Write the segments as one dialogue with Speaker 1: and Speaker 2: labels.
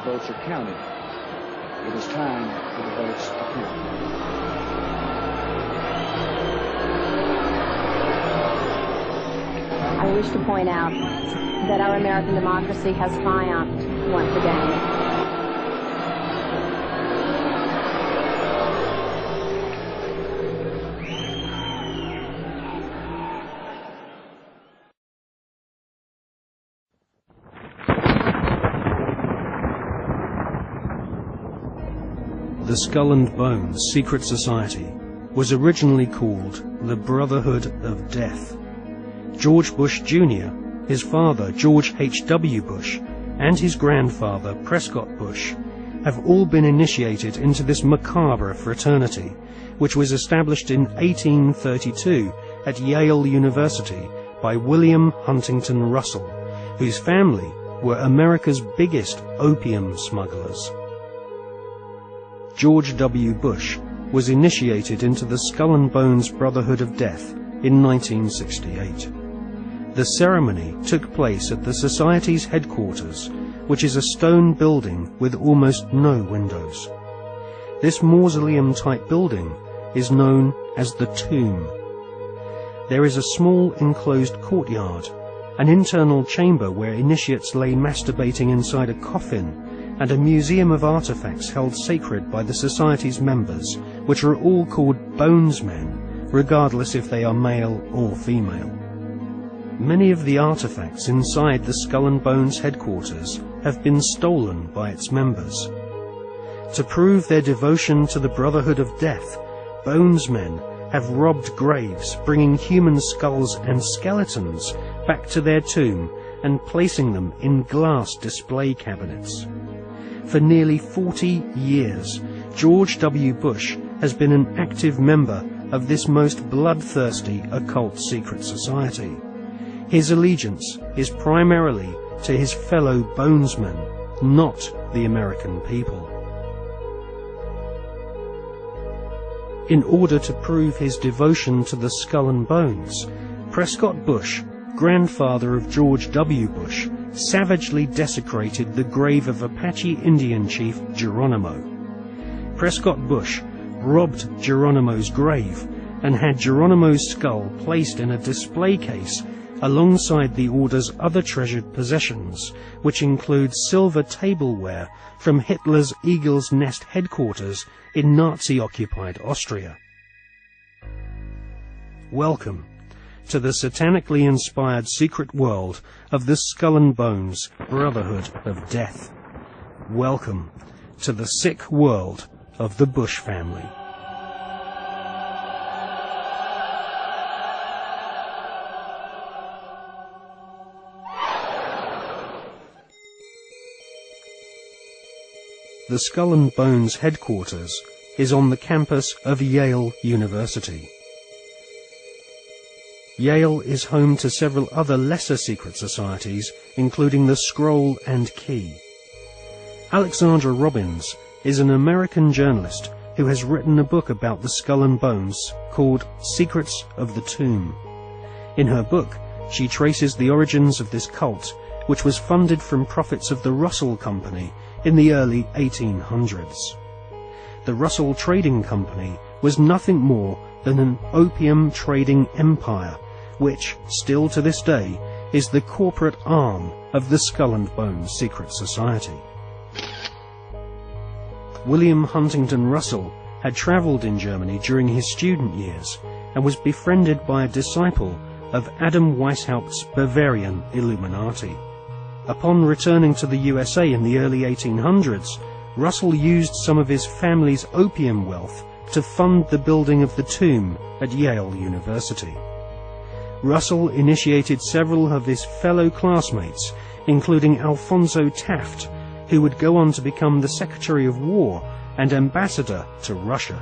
Speaker 1: votes are counted. It is time for the votes to count.
Speaker 2: I wish to point out that our American democracy has triumphed once again.
Speaker 3: The Skull and Bones secret society was originally called the Brotherhood of Death. George Bush Jr., his father George H.W. Bush, and his grandfather Prescott Bush have all been initiated into this macabre fraternity, which was established in 1832 at Yale University by William Huntington Russell, whose family were America's biggest opium smugglers. George W. Bush was initiated into the Skull and Bones Brotherhood of Death in 1968. The ceremony took place at the Society's headquarters, which is a stone building with almost no windows. This mausoleum-type building is known as the Tomb. There is a small enclosed courtyard, an internal chamber where initiates lay masturbating inside a coffin, and a museum of artifacts held sacred by the Society's members, which are all called bonesmen, regardless if they are male or female. Many of the artifacts inside the Skull and Bones headquarters have been stolen by its members. To prove their devotion to the Brotherhood of Death, bonesmen have robbed graves, bringing human skulls and skeletons back to their tomb and placing them in glass display cabinets. For nearly 40 years, George W. Bush has been an active member of this most bloodthirsty occult secret society. His allegiance is primarily to his fellow bonesmen, not the American people. In order to prove his devotion to the Skull and Bones, Prescott Bush, grandfather of George W. Bush, savagely desecrated the grave of Apache Indian chief Geronimo. Prescott Bush robbed Geronimo's grave and had Geronimo's skull placed in a display case alongside the order's other treasured possessions, which include silver tableware from Hitler's Eagle's Nest headquarters in Nazi-occupied Austria. Welcome to the satanically inspired secret world of the Skull and Bones Brotherhood of Death. Welcome to the sick world of the Bush family. The Skull and Bones headquarters is on the campus of Yale University. Yale is home to several other lesser secret societies, including the Scroll and Key. Alexandra Robbins is an American journalist who has written a book about the Skull and Bones called Secrets of the Tomb. In her book, she traces the origins of this cult, which was funded from profits of the Russell Company in the early 1800s. The Russell Trading Company was nothing more than an opium trading empire, which, still to this day, is the corporate arm of the Skull and Bones secret society. William Huntington Russell had travelled in Germany during his student years and was befriended by a disciple of Adam Weishaupt's Bavarian Illuminati. Upon returning to the USA in the early 1800s, Russell used some of his family's opium wealth to fund the building of the tomb at Yale University. Russell initiated several of his fellow classmates, including Alphonso Taft, who would go on to become the Secretary of War and ambassador to Russia.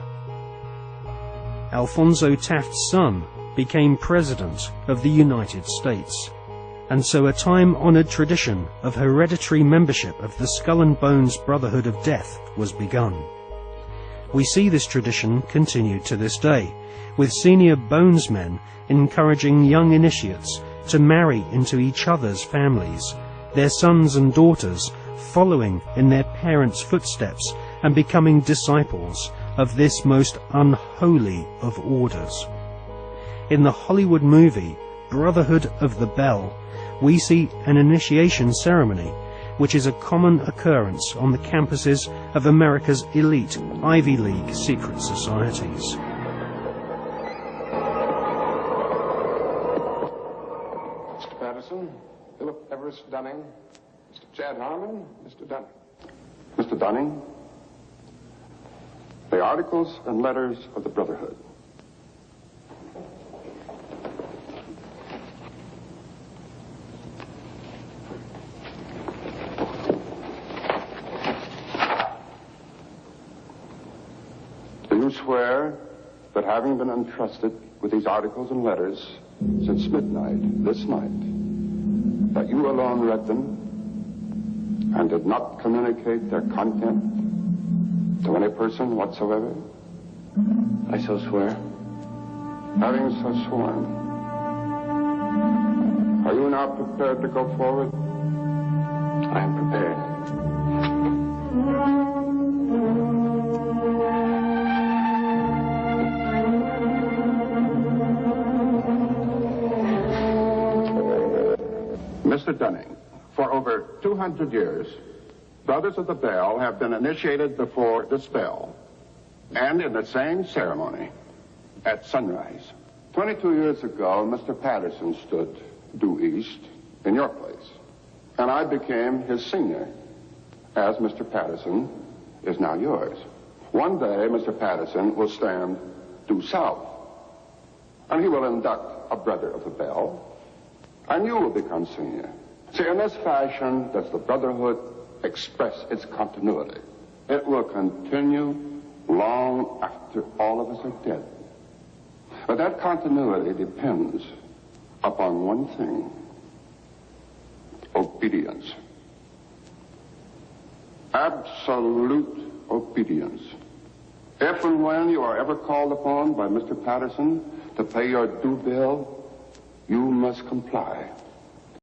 Speaker 3: Alphonso Taft's son became President of the United States, and so a time-honored tradition of hereditary membership of the Skull and Bones Brotherhood of Death was begun. We see this tradition continued to this day, with senior bonesmen encouraging young initiates to marry into each other's families, their sons and daughters following in their parents' footsteps and becoming disciples of this most unholy of orders. In the Hollywood movie Brotherhood of the Bell, we see an initiation ceremony which is a common occurrence on the campuses of America's elite Ivy League secret societies.
Speaker 4: Mr. Patterson, Philip Everest Dunning, Mr. Chad Harmon, Mr. Dunning. Mr. Dunning, the articles and letters of the Brotherhood. Do you swear that having been entrusted with these articles and letters since midnight this night, that you alone read them and did not communicate their content to any person whatsoever?
Speaker 1: I so swear.
Speaker 4: Having so sworn, are you now prepared to go forward?
Speaker 1: I am prepared.
Speaker 4: Mr. Dunning, for over 200 years, Brothers of the Bell have been initiated before the spell, and in the same ceremony at sunrise. 22 years ago, Mr. Patterson stood due east in your place, and I became his senior, as Mr. Patterson is now yours. One day, Mr. Patterson will stand due south, and he will induct a Brother of the Bell, and you will become senior. See, in this fashion does the Brotherhood express its continuity. It will continue long after all of us are dead. But that continuity depends upon one thing: obedience. Absolute obedience. If and when you are ever called upon by Mr. Patterson to pay your due bill, you must comply.